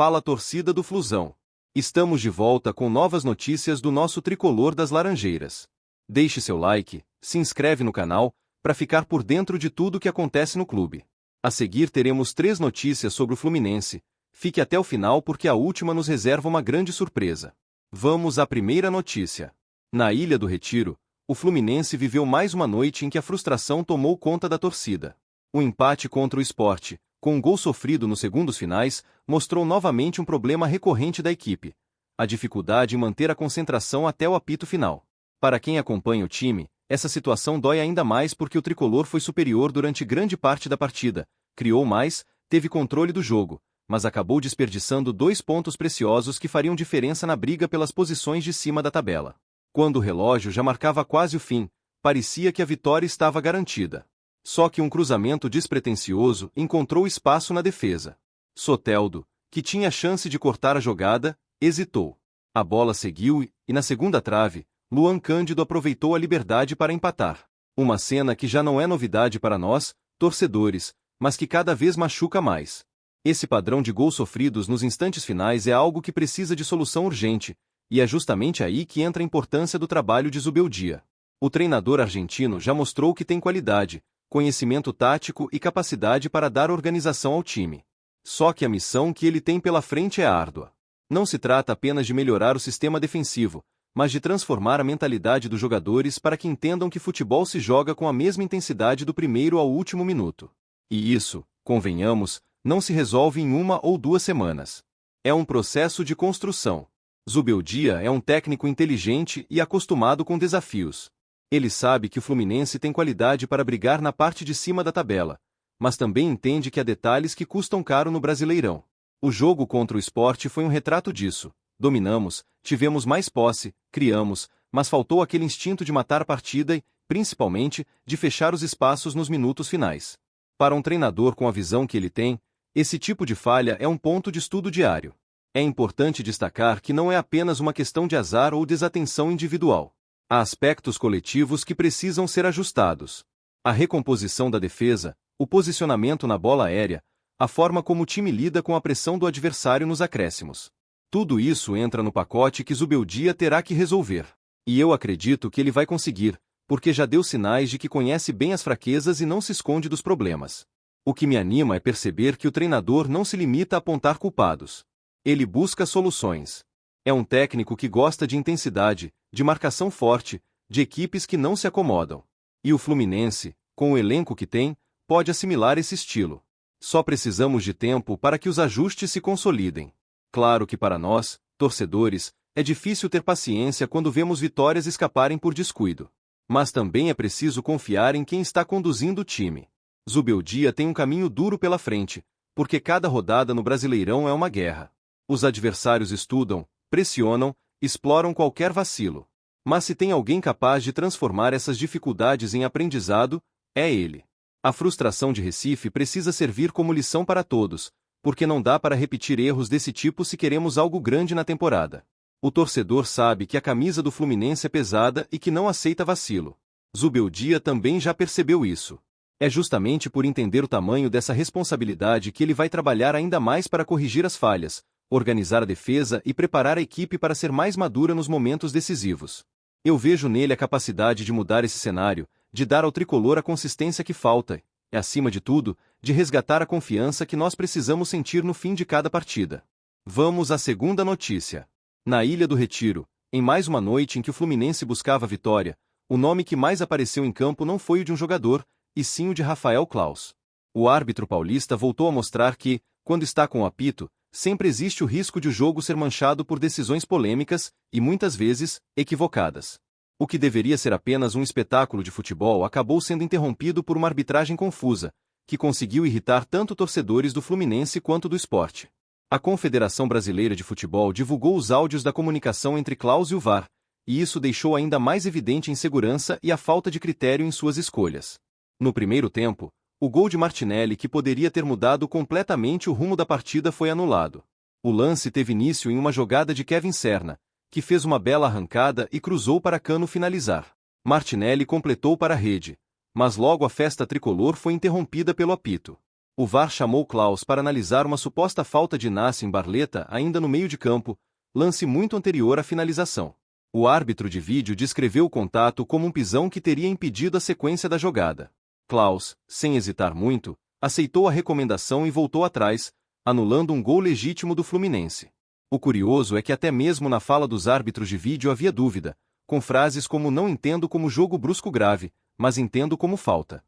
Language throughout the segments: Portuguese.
Fala torcida do Flusão. Estamos de volta com novas notícias do nosso tricolor das Laranjeiras. Deixe seu like, se inscreve no canal, para ficar por dentro de tudo que acontece no clube. A seguir teremos 3 notícias sobre o Fluminense. Fique até o final porque a última nos reserva uma grande surpresa. Vamos à primeira notícia. Na Ilha do Retiro, o Fluminense viveu mais uma noite em que a frustração tomou conta da torcida. O empate contra o Sport, com um gol sofrido nos segundos finais, mostrou novamente um problema recorrente da equipe: a dificuldade em manter a concentração até o apito final. Para quem acompanha o time, essa situação dói ainda mais porque o tricolor foi superior durante grande parte da partida, criou mais, teve controle do jogo, mas acabou desperdiçando 2 pontos preciosos que fariam diferença na briga pelas posições de cima da tabela. Quando o relógio já marcava quase o fim, parecia que a vitória estava garantida. Só que um cruzamento despretensioso encontrou espaço na defesa. Soteldo, que tinha a chance de cortar a jogada, hesitou. A bola seguiu e, na segunda trave, Luan Cândido aproveitou a liberdade para empatar. Uma cena que já não é novidade para nós, torcedores, mas que cada vez machuca mais. Esse padrão de gols sofridos nos instantes finais é algo que precisa de solução urgente, e é justamente aí que entra a importância do trabalho de Zubeldia. O treinador argentino já mostrou que tem qualidade, conhecimento tático e capacidade para dar organização ao time. Só que a missão que ele tem pela frente é árdua. Não se trata apenas de melhorar o sistema defensivo, mas de transformar a mentalidade dos jogadores para que entendam que futebol se joga com a mesma intensidade do primeiro ao último minuto. E isso, convenhamos, não se resolve em 1 ou 2 semanas. É um processo de construção. Zubeldia é um técnico inteligente e acostumado com desafios. Ele sabe que o Fluminense tem qualidade para brigar na parte de cima da tabela, mas também entende que há detalhes que custam caro no Brasileirão. O jogo contra o Sport foi um retrato disso. Dominamos, tivemos mais posse, criamos, mas faltou aquele instinto de matar a partida e, principalmente, de fechar os espaços nos minutos finais. Para um treinador com a visão que ele tem, esse tipo de falha é um ponto de estudo diário. É importante destacar que não é apenas uma questão de azar ou desatenção individual. Há aspectos coletivos que precisam ser ajustados. A recomposição da defesa, o posicionamento na bola aérea, a forma como o time lida com a pressão do adversário nos acréscimos. Tudo isso entra no pacote que Zubeldia terá que resolver. E eu acredito que ele vai conseguir, porque já deu sinais de que conhece bem as fraquezas e não se esconde dos problemas. O que me anima é perceber que o treinador não se limita a apontar culpados. Ele busca soluções. É um técnico que gosta de intensidade, de marcação forte, de equipes que não se acomodam. E o Fluminense, com o elenco que tem, pode assimilar esse estilo. Só precisamos de tempo para que os ajustes se consolidem. Claro que para nós, torcedores, é difícil ter paciência quando vemos vitórias escaparem por descuido. Mas também é preciso confiar em quem está conduzindo o time. Zubeldia tem um caminho duro pela frente, porque cada rodada no Brasileirão é uma guerra. Os adversários estudam, pressionam, exploram qualquer vacilo. Mas se tem alguém capaz de transformar essas dificuldades em aprendizado, é ele. A frustração de Recife precisa servir como lição para todos, porque não dá para repetir erros desse tipo se queremos algo grande na temporada. O torcedor sabe que a camisa do Fluminense é pesada e que não aceita vacilo. Zubeldia também já percebeu isso. É justamente por entender o tamanho dessa responsabilidade que ele vai trabalhar ainda mais para corrigir as falhas, organizar a defesa e preparar a equipe para ser mais madura nos momentos decisivos. Eu vejo nele a capacidade de mudar esse cenário, de dar ao tricolor a consistência que falta, e, acima de tudo, de resgatar a confiança que nós precisamos sentir no fim de cada partida. Vamos à segunda notícia. Na Ilha do Retiro, em mais uma noite em que o Fluminense buscava a vitória, o nome que mais apareceu em campo não foi o de um jogador, e sim o de Rafael Claus. O árbitro paulista voltou a mostrar que, quando está com o apito, sempre existe o risco de o jogo ser manchado por decisões polêmicas, e muitas vezes, equivocadas. O que deveria ser apenas um espetáculo de futebol acabou sendo interrompido por uma arbitragem confusa, que conseguiu irritar tanto torcedores do Fluminense quanto do Sport. A Confederação Brasileira de Futebol divulgou os áudios da comunicação entre Claus e o VAR, e isso deixou ainda mais evidente a insegurança e a falta de critério em suas escolhas. No primeiro tempo, o gol de Martinelli que poderia ter mudado completamente o rumo da partida foi anulado. O lance teve início em uma jogada de Kevin Serna, que fez uma bela arrancada e cruzou para Cano finalizar. Martinelli completou para a rede, mas logo a festa tricolor foi interrompida pelo apito. O VAR chamou Klaus para analisar uma suposta falta de Inácio em Barleta ainda no meio de campo, lance muito anterior à finalização. O árbitro de vídeo descreveu o contato como um pisão que teria impedido a sequência da jogada. Klaus, sem hesitar muito, aceitou a recomendação e voltou atrás, anulando um gol legítimo do Fluminense. O curioso é que até mesmo na fala dos árbitros de vídeo havia dúvida, com frases como "não entendo como jogo brusco grave, mas entendo como falta".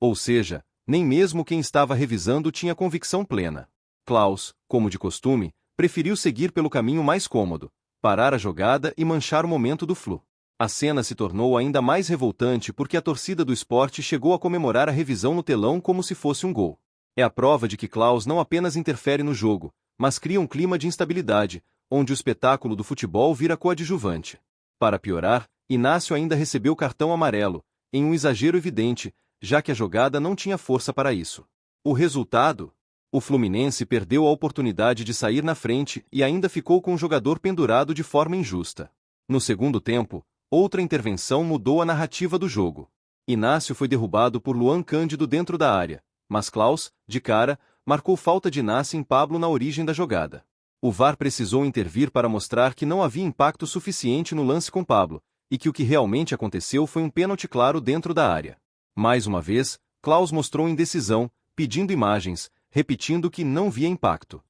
Ou seja, nem mesmo quem estava revisando tinha convicção plena. Klaus, como de costume, preferiu seguir pelo caminho mais cômodo, parar a jogada e manchar o momento do Flu. A cena se tornou ainda mais revoltante porque a torcida do Sport chegou a comemorar a revisão no telão como se fosse um gol. É a prova de que Klaus não apenas interfere no jogo, mas cria um clima de instabilidade, onde o espetáculo do futebol vira coadjuvante. Para piorar, Inácio ainda recebeu cartão amarelo, em um exagero evidente, já que a jogada não tinha força para isso. O resultado? O Fluminense perdeu a oportunidade de sair na frente e ainda ficou com o jogador pendurado de forma injusta. No segundo tempo, outra intervenção mudou a narrativa do jogo. Inácio foi derrubado por Luan Cândido dentro da área, mas Klaus, de cara, marcou falta de Inácio em Pablo na origem da jogada. O VAR precisou intervir para mostrar que não havia impacto suficiente no lance com Pablo, e que o que realmente aconteceu foi um pênalti claro dentro da área. Mais uma vez, Klaus mostrou indecisão, pedindo imagens, repetindo que não via impacto.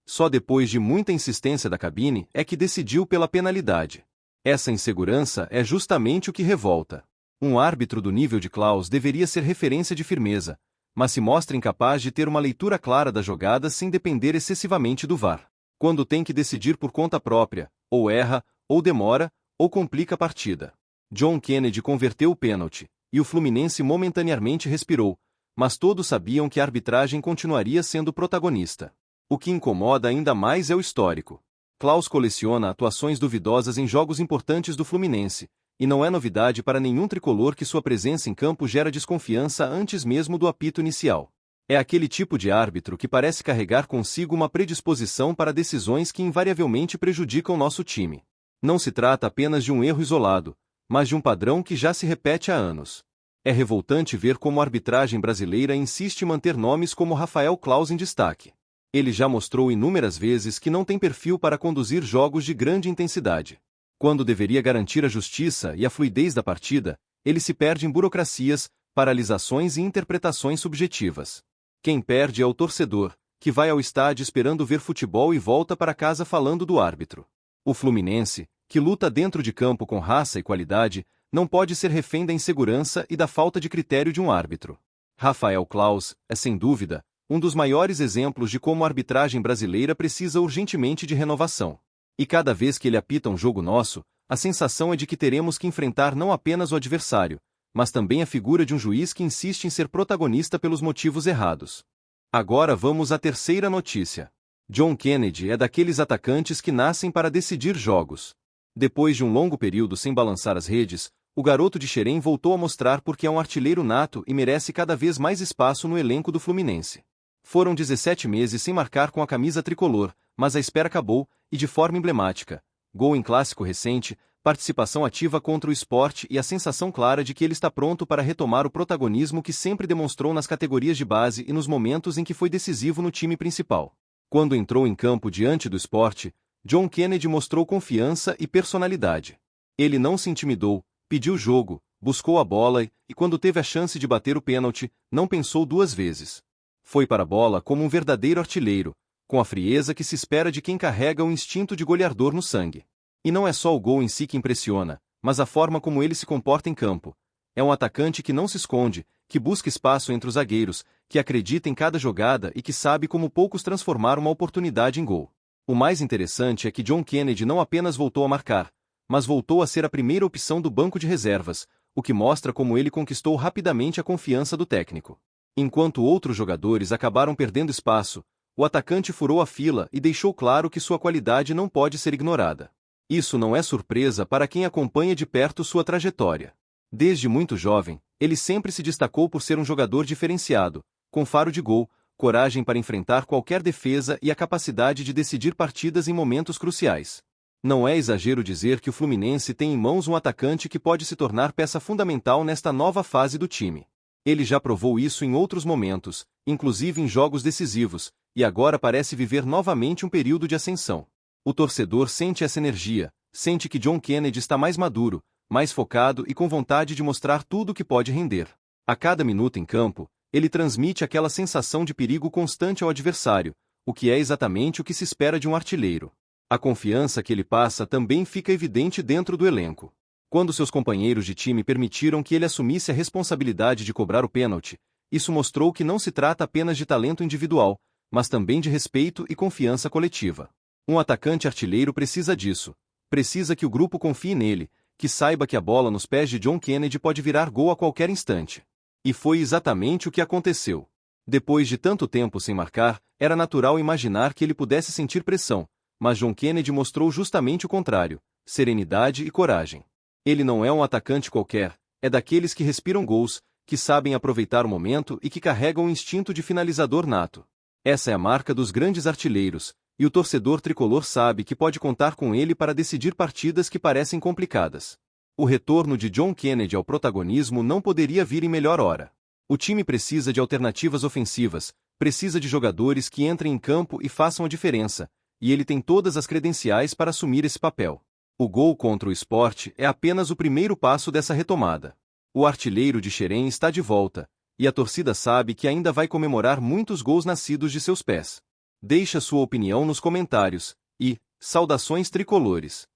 Só depois de muita insistência da cabine é que decidiu pela penalidade. Essa insegurança é justamente o que revolta. Um árbitro do nível de Klaus deveria ser referência de firmeza, mas se mostra incapaz de ter uma leitura clara da jogada sem depender excessivamente do VAR. Quando tem que decidir por conta própria, ou erra, ou demora, ou complica a partida. John Kennedy converteu o pênalti, e o Fluminense momentaneamente respirou, mas todos sabiam que a arbitragem continuaria sendo protagonista. O que incomoda ainda mais é o histórico. Klaus coleciona atuações duvidosas em jogos importantes do Fluminense, e não é novidade para nenhum tricolor que sua presença em campo gera desconfiança antes mesmo do apito inicial. É aquele tipo de árbitro que parece carregar consigo uma predisposição para decisões que invariavelmente prejudicam nosso time. Não se trata apenas de um erro isolado, mas de um padrão que já se repete há anos. É revoltante ver como a arbitragem brasileira insiste em manter nomes como Rafael Klaus em destaque. Ele já mostrou inúmeras vezes que não tem perfil para conduzir jogos de grande intensidade. Quando deveria garantir a justiça e a fluidez da partida, ele se perde em burocracias, paralisações e interpretações subjetivas. Quem perde é o torcedor, que vai ao estádio esperando ver futebol e volta para casa falando do árbitro. O Fluminense, que luta dentro de campo com raça e qualidade, não pode ser refém da insegurança e da falta de critério de um árbitro. Rafael Klaus é, sem dúvida, um dos maiores exemplos de como a arbitragem brasileira precisa urgentemente de renovação. E cada vez que ele apita um jogo nosso, a sensação é de que teremos que enfrentar não apenas o adversário, mas também a figura de um juiz que insiste em ser protagonista pelos motivos errados. Agora vamos à terceira notícia. John Kennedy é daqueles atacantes que nascem para decidir jogos. Depois de um longo período sem balançar as redes, o garoto de Xerém voltou a mostrar porque é um artilheiro nato e merece cada vez mais espaço no elenco do Fluminense. Foram 17 meses sem marcar com a camisa tricolor, mas a espera acabou, e de forma emblemática. Gol em clássico recente, participação ativa contra o Sport e a sensação clara de que ele está pronto para retomar o protagonismo que sempre demonstrou nas categorias de base e nos momentos em que foi decisivo no time principal. Quando entrou em campo diante do Sport, John Kennedy mostrou confiança e personalidade. Ele não se intimidou, pediu jogo, buscou a bola e, quando teve a chance de bater o pênalti, não pensou duas vezes. Foi para a bola como um verdadeiro artilheiro, com a frieza que se espera de quem carrega o instinto de goleador no sangue. E não é só o gol em si que impressiona, mas a forma como ele se comporta em campo. É um atacante que não se esconde, que busca espaço entre os zagueiros, que acredita em cada jogada e que sabe como poucos transformar uma oportunidade em gol. O mais interessante é que John Kennedy não apenas voltou a marcar, mas voltou a ser a primeira opção do banco de reservas, o que mostra como ele conquistou rapidamente a confiança do técnico. Enquanto outros jogadores acabaram perdendo espaço, o atacante furou a fila e deixou claro que sua qualidade não pode ser ignorada. Isso não é surpresa para quem acompanha de perto sua trajetória. Desde muito jovem, ele sempre se destacou por ser um jogador diferenciado, com faro de gol, coragem para enfrentar qualquer defesa e a capacidade de decidir partidas em momentos cruciais. Não é exagero dizer que o Fluminense tem em mãos um atacante que pode se tornar peça fundamental nesta nova fase do time. Ele já provou isso em outros momentos, inclusive em jogos decisivos, e agora parece viver novamente um período de ascensão. O torcedor sente essa energia, sente que John Kennedy está mais maduro, mais focado e com vontade de mostrar tudo o que pode render. A cada minuto em campo, ele transmite aquela sensação de perigo constante ao adversário, o que é exatamente o que se espera de um artilheiro. A confiança que ele passa também fica evidente dentro do elenco. Quando seus companheiros de time permitiram que ele assumisse a responsabilidade de cobrar o pênalti, isso mostrou que não se trata apenas de talento individual, mas também de respeito e confiança coletiva. Um atacante artilheiro precisa disso. Precisa que o grupo confie nele, que saiba que a bola nos pés de John Kennedy pode virar gol a qualquer instante. E foi exatamente o que aconteceu. Depois de tanto tempo sem marcar, era natural imaginar que ele pudesse sentir pressão, mas John Kennedy mostrou justamente o contrário: serenidade e coragem. Ele não é um atacante qualquer, é daqueles que respiram gols, que sabem aproveitar o momento e que carregam um instinto de finalizador nato. Essa é a marca dos grandes artilheiros, e o torcedor tricolor sabe que pode contar com ele para decidir partidas que parecem complicadas. O retorno de John Kennedy ao protagonismo não poderia vir em melhor hora. O time precisa de alternativas ofensivas, precisa de jogadores que entrem em campo e façam a diferença, e ele tem todas as credenciais para assumir esse papel. O gol contra o Sport é apenas o primeiro passo dessa retomada. O artilheiro de Xerém está de volta, e a torcida sabe que ainda vai comemorar muitos gols nascidos de seus pés. Deixa sua opinião nos comentários, e saudações tricolores!